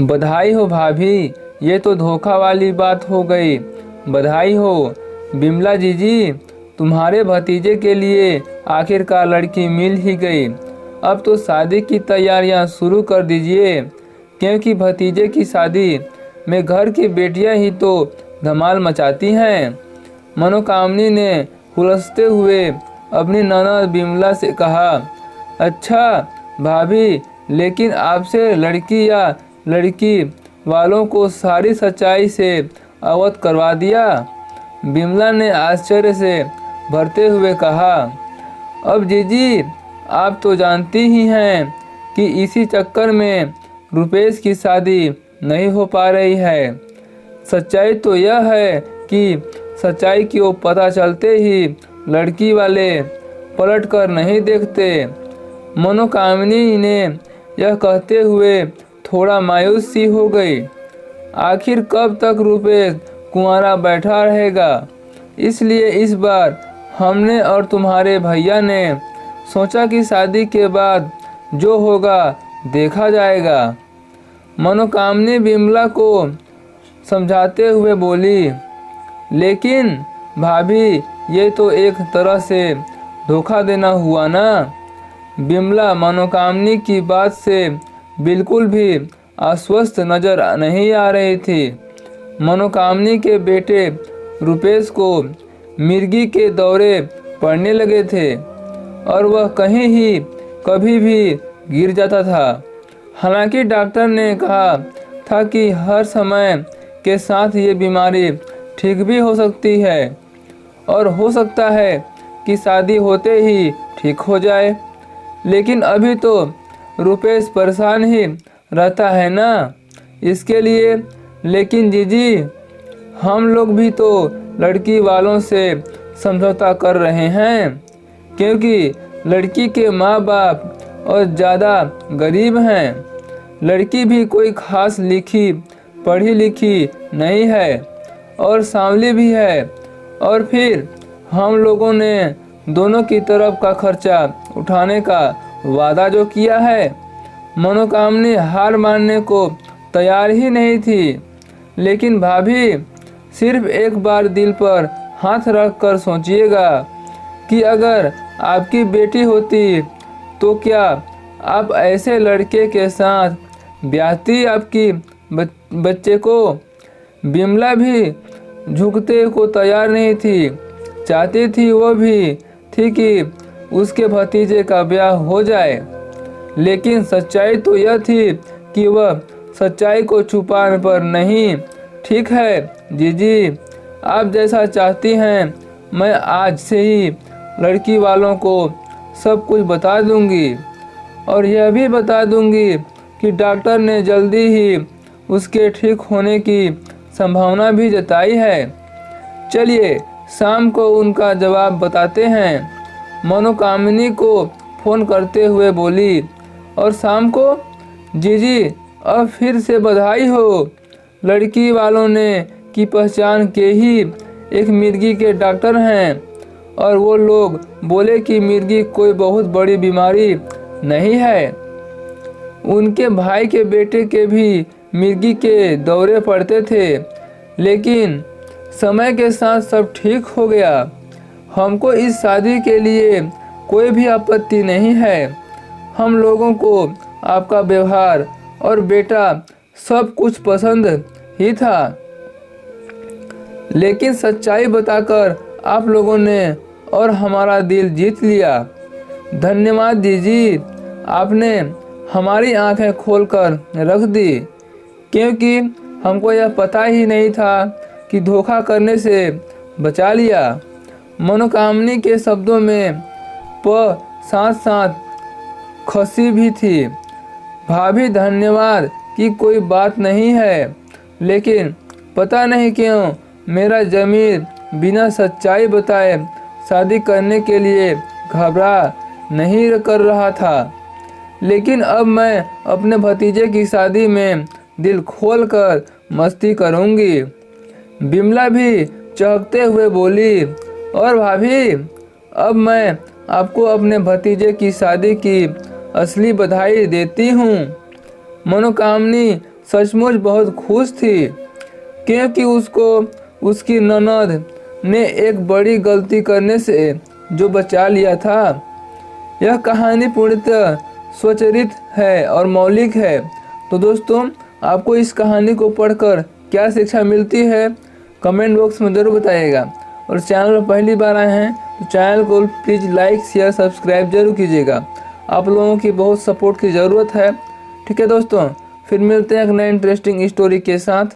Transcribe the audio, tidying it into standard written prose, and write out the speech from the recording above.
बधाई हो भाभी, ये तो धोखा वाली बात हो गई। बधाई हो बिमला जीजी, तुम्हारे भतीजे के लिए आखिरकार लड़की मिल ही गई। अब तो शादी की तैयारियां शुरू कर दीजिए, क्योंकि भतीजे की शादी में घर की बेटियां ही तो धमाल मचाती हैं। मनोकामनी ने हुलसते हुए अपनी ननद बिमला से कहा, अच्छा भाभी, लेकिन आपसे लड़की या लड़की वालों को सारी सच्चाई से अवगत करवा दिया। बिमला ने आश्चर्य से भरते हुए कहा, अब जीजी, आप तो जानती ही हैं कि इसी चक्कर में रुपेश की शादी नहीं हो पा रही है। सच्चाई तो यह है कि सच्चाई की वो पता चलते ही लड़की वाले पलट कर नहीं देखते। मनोकामनी ने यह कहते हुए थोड़ा मायूस सी हो गई। आखिर कब तक रुपेश कुंवारा बैठा रहेगा? इसलिए इस बार हमने और तुम्हारे भैया ने सोचा कि शादी के बाद जो होगा देखा जाएगा। मनोकामनी बिमला को समझाते हुए बोली, लेकिन भाभी, ये तो एक तरह से धोखा देना हुआ ना। बिमला मनोकामनी की बात से बिल्कुल भी आश्वस्त नजर नहीं आ रही थी। मनोकामनी के बेटे रुपेश को मिर्गी के दौरे पड़ने लगे थे और वह कहीं ही कभी भी गिर जाता था। हालांकि डॉक्टर ने कहा था कि हर समय के साथ ये बीमारी ठीक भी हो सकती है और हो सकता है कि शादी होते ही ठीक हो जाए। लेकिन अभी तो रुपेश परेशान ही रहता है ना, इसके लिए। लेकिन जीजी, हम लोग भी तो लड़की वालों से समझौता कर रहे हैं, क्योंकि लड़की के माँ बाप और ज़्यादा गरीब हैं। लड़की भी कोई खास लिखी पढ़ी लिखी नहीं है और सांवली भी है। और फिर हम लोगों ने दोनों की तरफ का खर्चा उठाने का वादा जो किया है। मनोकामनी हार मानने को तैयार ही नहीं थी। लेकिन भाभी, सिर्फ एक बार दिल पर हाथ रख कर सोचिएगा कि अगर आपकी बेटी होती तो क्या आप ऐसे लड़के के साथ ब्याहती आपकी बच्चे को? बिमला भी झुकते को तैयार नहीं थी। चाहती थी वो भी थी कि उसके भतीजे का ब्याह हो जाए। लेकिन सच्चाई तो यह थी कि वह सच्चाई को छुपाने पर नहीं। ठीक है जीजी, आप जैसा चाहती हैं, मैं आज से ही लड़की वालों को सब कुछ बता दूंगी और यह भी बता दूंगी कि डॉक्टर ने जल्दी ही उसके ठीक होने की संभावना भी जताई है। चलिए शाम को उनका जवाब बताते हैं। मनोकामनी को फ़ोन करते हुए बोली, और शाम को? जीजी, अब फिर से बधाई हो। लड़की वालों ने की पहचान के ही एक मिर्गी के डॉक्टर हैं और वो लोग बोले कि मिर्गी कोई बहुत बड़ी बीमारी नहीं है। उनके भाई के बेटे के भी मिर्गी के दौरे पड़ते थे, लेकिन समय के साथ सब ठीक हो गया। हमको इस शादी के लिए कोई भी आपत्ति नहीं है। हम लोगों को आपका व्यवहार और बेटा सब कुछ पसंद ही था। लेकिन सच्चाई बताकर आप लोगों ने और हमारा दिल जीत लिया। धन्यवाद जीजी, आपने हमारी आंखें खोलकर रख दी, क्योंकि हमको यह पता ही नहीं था कि धोखा करने से बचा लिया। मनोकामनी के शब्दों में साथ साथ खुशी भी थी। भाभी, धन्यवाद की कोई बात नहीं है, लेकिन पता नहीं क्यों मेरा ज़मीर बिना सच्चाई बताए शादी करने के लिए घबरा नहीं कर रहा था। लेकिन अब मैं अपने भतीजे की शादी में दिल खोलकर मस्ती करूंगी। बिमला भी चहकते हुए बोली, और भाभी, अब मैं आपको अपने भतीजे की शादी की असली बधाई देती हूँ। मनोकामनी सचमुच बहुत खुश थी, क्योंकि उसको उसकी ननद ने एक बड़ी गलती करने से जो बचा लिया था। यह कहानी पूर्णतः स्वचालित है और मौलिक है। तो दोस्तों, आपको इस कहानी को पढ़कर क्या शिक्षा मिलती है, कमेंट बॉक्स में ज़रूर बताइएगा। और चैनल पर पहली बार आए हैं तो चैनल को प्लीज़ लाइक शेयर सब्सक्राइब जरूर कीजिएगा। आप लोगों की बहुत सपोर्ट की ज़रूरत है। ठीक है दोस्तों, फिर मिलते हैं एक नए इंटरेस्टिंग स्टोरी के साथ।